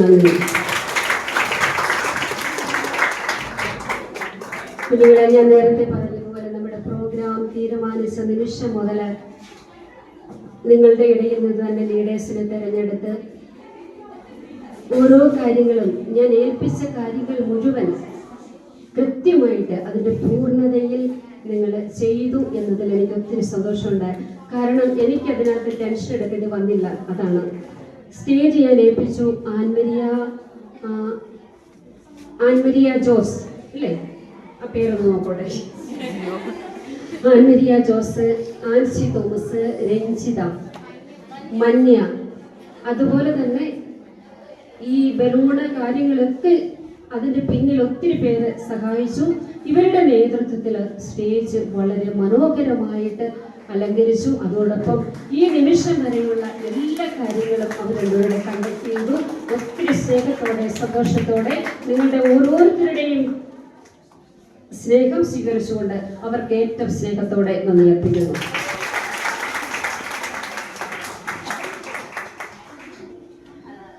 നന്ദി. കുഞ്ഞുങ്ങളെ, ഞാൻ നേരത്തെ പറഞ്ഞതുപോലെ നമ്മുടെ പ്രോഗ്രാം തീരുമാനിച്ച നിമിഷം മുതൽ നിങ്ങളുടെ ഇടയിൽ നിന്ന് തന്നെ ലീഡേഴ്സിനെ തിരഞ്ഞെടുത്ത് ഓരോ കാര്യങ്ങളും ഞാൻ ഏൽപ്പിച്ച കാര്യങ്ങൾ മുഴുവൻ കൃത്യമായിട്ട് അതിൻ്റെ പൂർണ്ണതയിൽ നിങ്ങൾ ചെയ്തു എന്നതിൽ എനിക്ക് ഒത്തിരി സന്തോഷമുണ്ട്. കാരണം എനിക്കതിനകത്ത് ടെൻഷൻ എടുക്കേണ്ടി വന്നില്ല. അതാണ് സ്റ്റേജ് ഞാൻ ഏൽപ്പിച്ചു. ആൻമരിയ ജോസ് അല്ലേ, ആ പേരൊന്ന് നോക്കോട്ടെ. ആൻമരിയ ജോസ്, ആൻസി തോമസ്, രഞ്ജിത, മന്യ, അതുപോലെ തന്നെ ഈ ബലൂണ് കാര്യങ്ങളൊക്കെ അതിൻ്റെ പിന്നിൽ ഒത്തിരി പേര് സഹായിച്ചു. ഇവരുടെ നേതൃത്വത്തിൽ സ്റ്റേജ് വളരെ മനോഹരമായിട്ട് അലങ്കരിച്ചു. അതോടൊപ്പം ഈ നിമിഷം വരെയുള്ള എല്ലാ കാര്യങ്ങളും അവർ രണ്ടുപേരുടെ കണ്ടക്ട് ചെയ്തു. ഒത്തിരി സ്നേഹത്തോടെ സന്തോഷത്തോടെ നിങ്ങളുടെ ഓരോരുത്തരുടെയും സ്നേഹം സ്വീകരിച്ചുകൊണ്ട് അവർക്ക് ഏറ്റവും സ്നേഹത്തോടെ നന്ദി അർപ്പിക്കുന്നു.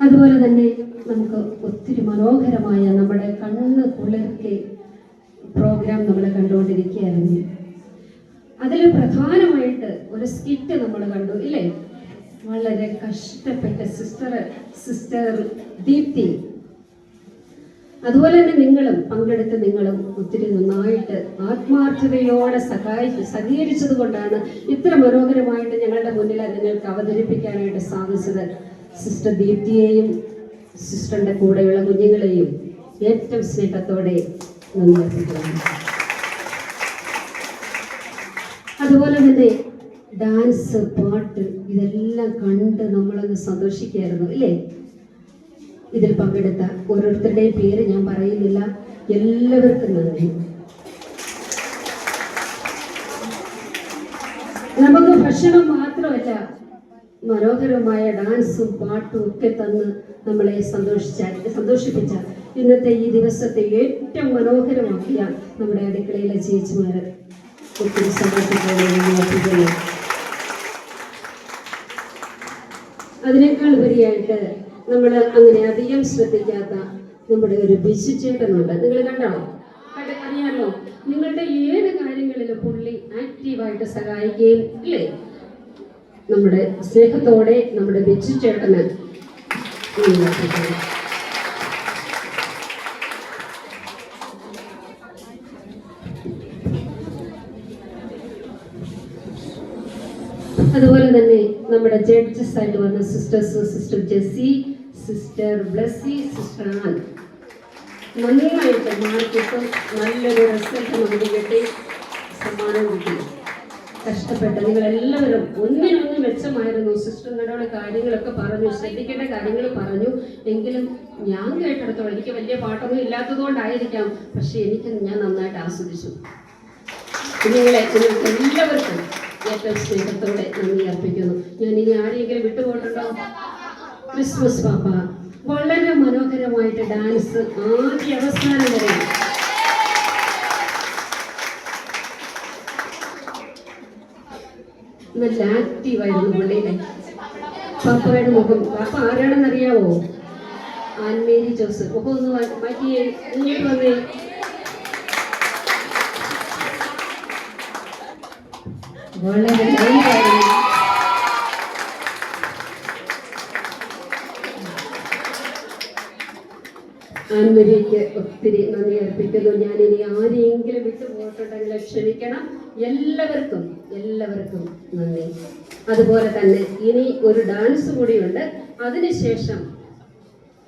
അതുപോലെ തന്നെ നമുക്ക് ഒത്തിരി മനോഹരമായ നമ്മുടെ കണ്ണ് കുളിർക്കെ പ്രോഗ്രാം നമ്മൾ കണ്ടുകൊണ്ടിരിക്കുകയായിരുന്നു. അതിൽ പ്രധാനമായിട്ട് ഒരു സ്കിറ്റ് നമ്മൾ കണ്ടു ഇല്ലേ? വളരെ കഷ്ടപ്പെട്ട സിസ്റ്റർ ദീപ്തി, അതുപോലെ തന്നെ നിങ്ങളും പങ്കെടുത്ത് നിങ്ങളും ഒത്തിരി നന്നായിട്ട് ആത്മാർത്ഥതയോടെ സഹകരിച്ചത് കൊണ്ടാണ് ഇത്ര മനോഹരമായിട്ട് ഞങ്ങളുടെ മുന്നിൽ നിങ്ങൾക്ക് അവതരിപ്പിക്കാനായിട്ട് സാധിച്ചത്. സിസ്റ്റർ ദീപ്തിയെയും സിസ്റ്ററിന്റെ കൂടെയുള്ള കുഞ്ഞുങ്ങളെയും ഏറ്റവും സ്നേഹത്തോടെ നന്ദി അർപ്പിക്കുന്നു. അതുപോലെ തന്നെ ഡാൻസ്, പാട്ട് ഇതെല്ലാം കണ്ട് നമ്മളങ്ങ് സന്തോഷിക്കുകയായിരുന്നു ഇല്ലേ? ഇതിൽ പങ്കെടുത്ത ഓരോരുത്തരുടെയും പേര് ഞാൻ പറയുന്നില്ല. എല്ലാവർക്കും നന്ദി. നമുക്ക് ഭക്ഷണം മാത്രമല്ല, മനോഹരമായ ഡാൻസും പാട്ടും ഒക്കെ തന്ന് നമ്മളെ സന്തോഷിപ്പിച്ച ഇന്നത്തെ ഈ ദിവസത്തെ ഏറ്റവും മനോഹരമാക്കിയ നമ്മുടെ അടുക്കളയിലെ ചേച്ചിമാര് ഒത്തിരി സന്തോഷത്തോടെ. അതിനേക്കാൾ ഉപരിയായിട്ട് നമ്മൾ അങ്ങനെ അധികം ശ്രദ്ധിക്കാത്ത നമ്മുടെ ഒരു ബിജു ചേട്ടനുണ്ട്. നിങ്ങൾ കണ്ടോ? അറിയാമോ? നിങ്ങളുടെ ഏത് കാര്യങ്ങളിലും പുള്ളി ആക്റ്റീവായിട്ട് സഹായിക്കുകയും ഇല്ലേ? നമ്മുടെ സ്നേഹത്തോടെ നമ്മുടെ ബിജു ചേട്ടന് അതുപോലെ തന്നെ നമ്മുടെ ജഡ്ജസ് ആയിട്ട് വന്ന sisters, sister Jessy, sister Blessy, sister Ann, നന്നായിട്ട് മാർക്കിട്ടും നല്ലൊരു റിസൾട്ട് നമുക്ക് കിട്ടി, സമ്മാനം കിട്ടി. കഷ്ടപ്പെട്ട നിങ്ങളെല്ലാവരും ഒന്നിനൊന്ന് മെച്ചമായിരുന്നു. സിസ്റ്റർ നിങ്ങളുടെ കാര്യങ്ങളൊക്കെ പറഞ്ഞു, ശ്രദ്ധിക്കേണ്ട കാര്യങ്ങൾ പറഞ്ഞു. എങ്കിലും ഞാൻ കേട്ടെടുത്തോളം എനിക്ക് വലിയ പാട്ടൊന്നും ഇല്ലാത്തത് കൊണ്ടായിരിക്കാം, പക്ഷെ ഞാൻ നന്നായിട്ട് ആസ്വദിച്ചു. നിങ്ങൾക്ക് എല്ലാവർക്കും ഏറ്റവും സ്നേഹത്തോടെ നന്ദി അർപ്പിക്കുന്നു. ഞാൻ ഇനി ആരെങ്കിലും വിട്ടുപോയിട്ടുണ്ടോ? ക്രിസ്മസ് പാപ്പ വളരെ മനോഹരമായിട്ട് ഡാൻസ് ആദ്യ അവസാനം വരെ നല്ല ആക്റ്റീവായിരുന്നു പുള്ളിയുടെ. പാപ്പയുടെ മുഖം, പാപ്പ ആരാണെന്നറിയാവോ? ആൻമേരി ജോസ്. മുഖം ഒന്ന് മാറ്റിയേ, ഇങ്ങോട്ട് വന്നേ. വളരെ ആൻമരിക്ക് ഒത്തിരി നന്ദി അർപ്പിക്കുന്നു. ഞാനിനി ആരെങ്കിലും വിട്ടുപോയിട്ടുണ്ടെങ്കിൽ ക്ഷമിക്കണം. എല്ലാവർക്കും നന്ദി. അതുപോലെ തന്നെ ഇനി ഒരു ഡാൻസ് കൂടിയുണ്ട്. അതിനുശേഷം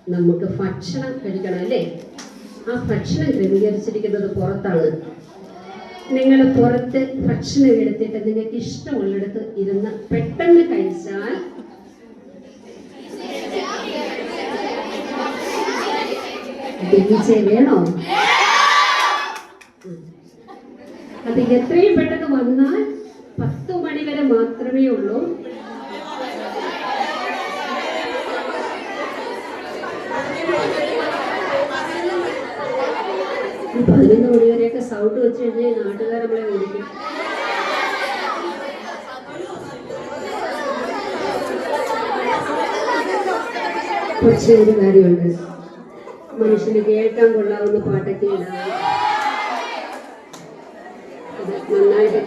നമുക്ക് ഭക്ഷണം കഴിക്കണം അല്ലേ? ആ ഭക്ഷണം ക്രമീകരിച്ചിരിക്കുന്നത് പുറത്താണ്. നിങ്ങൾ പുറത്ത് ഭക്ഷണം എടുത്തിട്ട് നിങ്ങൾക്ക് ഇഷ്ടമുള്ളിടത്ത് ഇരുന്ന് പെട്ടെന്ന് കഴിച്ചാൽ വേണോ? അത് എത്രയും പെട്ടെന്ന് വന്നാൽ 10 മണി വരെ മാത്രമേ ഉള്ളൂ. 11 മണി വരെയൊക്കെ സൗണ്ട് വെച്ച് കഴിഞ്ഞാൽ നാട്ടുകാർ നമ്മളെ ഓടിക്കും. പക്ഷേ ഒരു കാര്യമുണ്ട്, മനുഷ്യന് കേൾക്കാൻ കൊള്ളാവുന്ന പാട്ടൊക്കെ ഇടാം. അത് നന്നായിട്ട്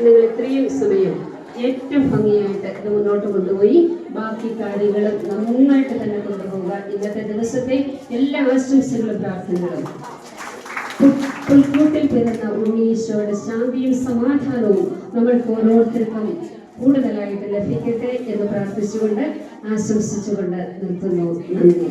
നിങ്ങൾ ഇത്രയും സമയം ഏറ്റവും ഭംഗിയായിട്ട് ഇത് മുന്നോട്ട് കൊണ്ടുപോയി ബാക്കി കാര്യങ്ങൾ നന്നായിട്ട് തന്നെ കൊണ്ടുപോകുക. ഇന്നത്തെ ദിവസത്തെ എല്ലാ ആശംസകളും പ്രാർത്ഥനകളും പുൽക്കൂട്ടിൽ പിറന്ന ഉണ്ണീശോയുടെ ശാന്തിയും സമാധാനവും നമ്മൾക്ക് ഓരോരുത്തർക്കും കൂടുതലായിട്ട് ലഭിക്കട്ടെ എന്ന് പ്രാർത്ഥിച്ചുകൊണ്ട് ആശംസിച്ചുകൊണ്ട് നിർത്തുന്നു. നന്ദി.